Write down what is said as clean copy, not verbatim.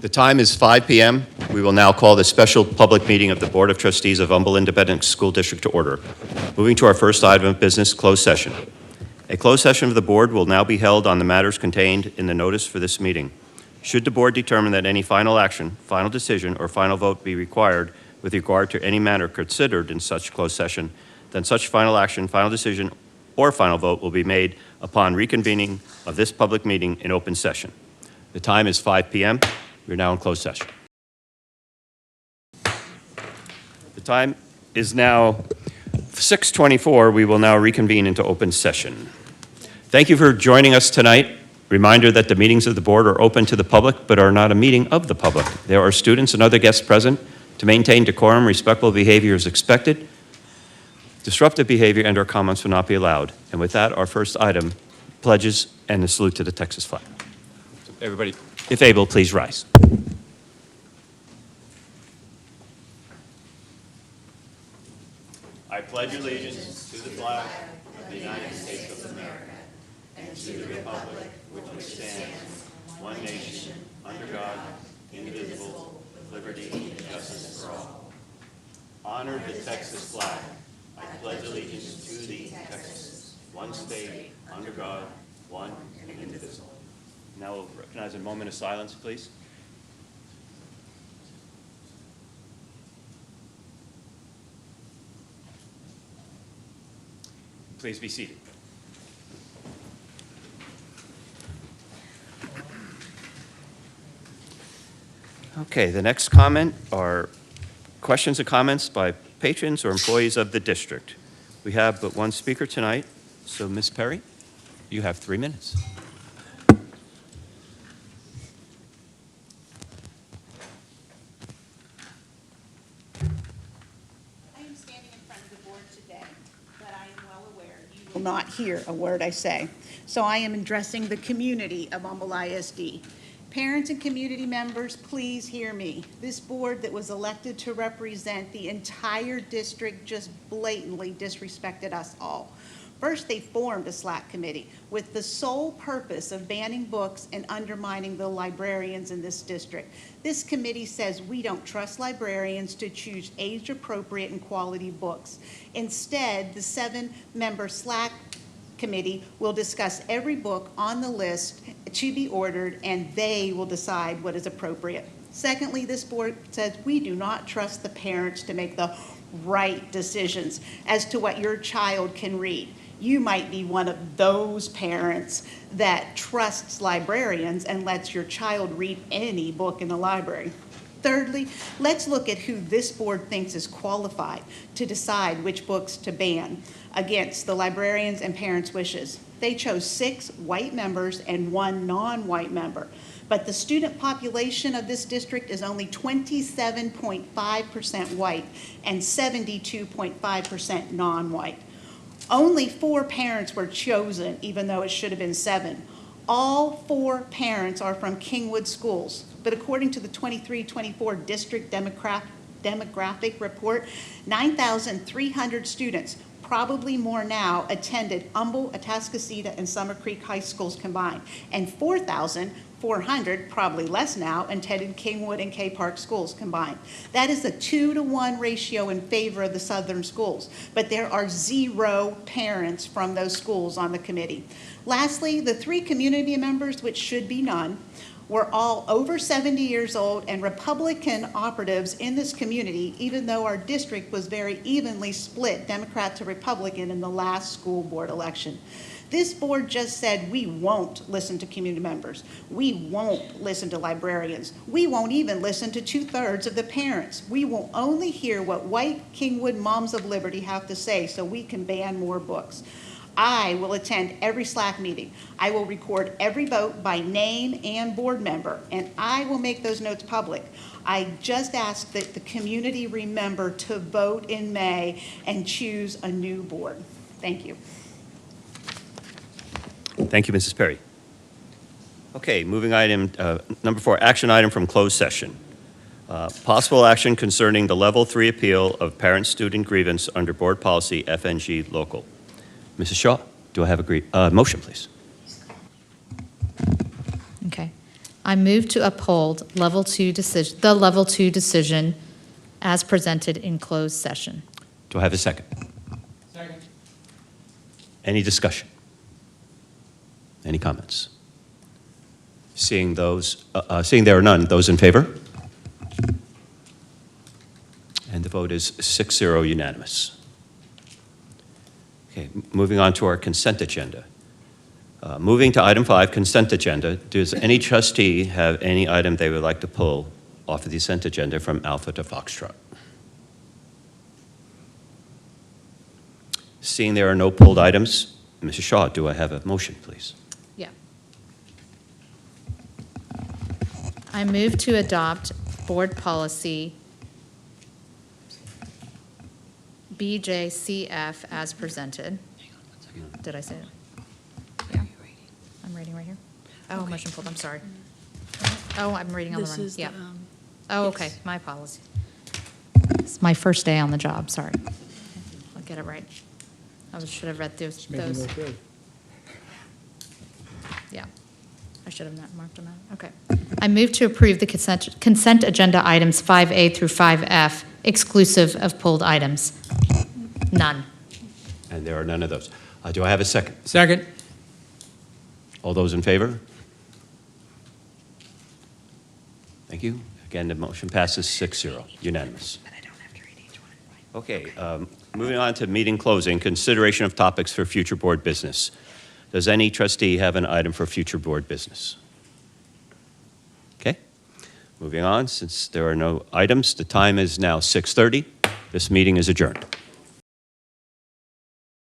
The time is 5 p.m. We will now call the special public meeting of the Board of Trustees of Humble Independent School District to order. Moving to our first item of business, closed session. A closed session of the board will now be held on the matters contained in the notice for this meeting. Should the board determine that any final action, final decision, or final vote be required with regard to any matter considered in such closed session, then such final action, final decision, or final vote will be made upon reconvening of this public meeting in open session. The time is 5 p.m. We're now in closed session. The time is now 6:24. We will now reconvene into open session. Thank you for joining us tonight. Reminder that the meetings of the board are open to the public, but are not a meeting of the public. There are students and other guests present. To maintain decorum, respectful behavior is expected. Disruptive behavior and/or comments will not be allowed. And with that, our first item, pledges and a salute to the Texas flag. So everybody, if able, please rise. I pledge allegiance to the flag of the United States of America and to the republic which stands, one nation, under God, indivisible, with liberty and justice for all. Honor the Texas flag. I pledge allegiance to thee, Texas, one state, under God, one and indivisible. Now we'll recognize a moment of silence, please. Please be seated. Okay, the next comment are questions and comments by patrons or employees of the district. We have but one speaker tonight, so Ms. Perry, you have 3 minutes. I am standing in front of the board today, but I am well aware you will not hear a word I say. So I am addressing the community of Humble ISD. Parents and community members, please hear me. This board that was elected to represent the entire district just blatantly disrespected us all. First, they formed a SLAC committee with the sole purpose of banning books and undermining the librarians in this district. This committee says we don't trust librarians to choose age-appropriate and quality books. Instead, the 7-member SLAC committee will discuss every book on the list to be ordered, and they will decide what is appropriate. Secondly, this board says we do not trust the parents to make the right decisions as to what your child can read. You might be one of those parents that trusts librarians and lets your child read any book in the library. Thirdly, let's look at who this board thinks is qualified to decide which books to ban against the librarians' and parents' wishes. They chose 6 white members and 1 non-white member. But the student population of this district is only 27.5% white and 72.5% non-white. Only 4 parents were chosen, even though it should have been 7. All 4 parents are from Kingwood schools. But according to the 23-24 district demographic report, 9,300 students, probably more now, attended Humble, Atascocita, and Summer Creek high schools combined, and 4,400, probably less now, attended Kingwood and K Park schools combined. That is a 2-to-1 ratio in favor of the southern schools, but there are 0 parents from those schools on the committee. Lastly, the 3 community members, which should be none, were all over 70 years old and Republican operatives in this community, even though our district was very evenly split Democrat to Republican in the last school board election. This board just said we won't listen to community members. We won't listen to librarians. We won't even listen to 2/3 of the parents. We will only hear what white Kingwood Moms of Liberty have to say so we can ban more books. I will attend every SLAC meeting. I will record every vote by name and board member, and I will make those notes public. I just ask that the community remember to vote in May and choose a new board. Thank you. Thank you, Mrs. Perry. Okay, moving item number 4, action item from closed session. Possible action concerning the level 3 appeal of parent-student grievance under board policy FNG local. Mrs. Shaw, do I have a motion, please? Okay. I move to uphold the level two decision as presented in closed session. Do I have a second? Second. Any discussion? Any comments? Seeing there are none, those in favor? And the vote is 6-0 unanimous. Okay, moving on to our consent agenda. Moving to item 5, consent agenda. Does any trustee have any item they would like to pull off of the consent agenda from Alpha to Foxtrot? Seeing there are no pulled items, Mrs. Shaw, do I have a motion, please? Yeah. I move to adopt board policy BJCF as presented. Did I say it? Yeah. I'm reading right here. Oh, motion pulled, I'm sorry. Oh, I'm reading on the This run. is the, Yeah. Oh, okay, yes. my policy. It's my first day on the job, sorry. I'll get it right. Should have read those. Just making it good. Yeah, I should have not marked them out. Okay. I move to approve the consent agenda items 5A through 5F, exclusive of pulled items. None. And there are none of those. Do I have a second? Second. All those in favor? Thank you. Again, the motion passes 6-0, unanimous. But I don't have to read each one. Okay, moving on to meeting closing, consideration of topics for future board business. Does any trustee have an item for future board business? Okay, moving on, since there are no items, the time is now 6:30. This meeting is adjourned.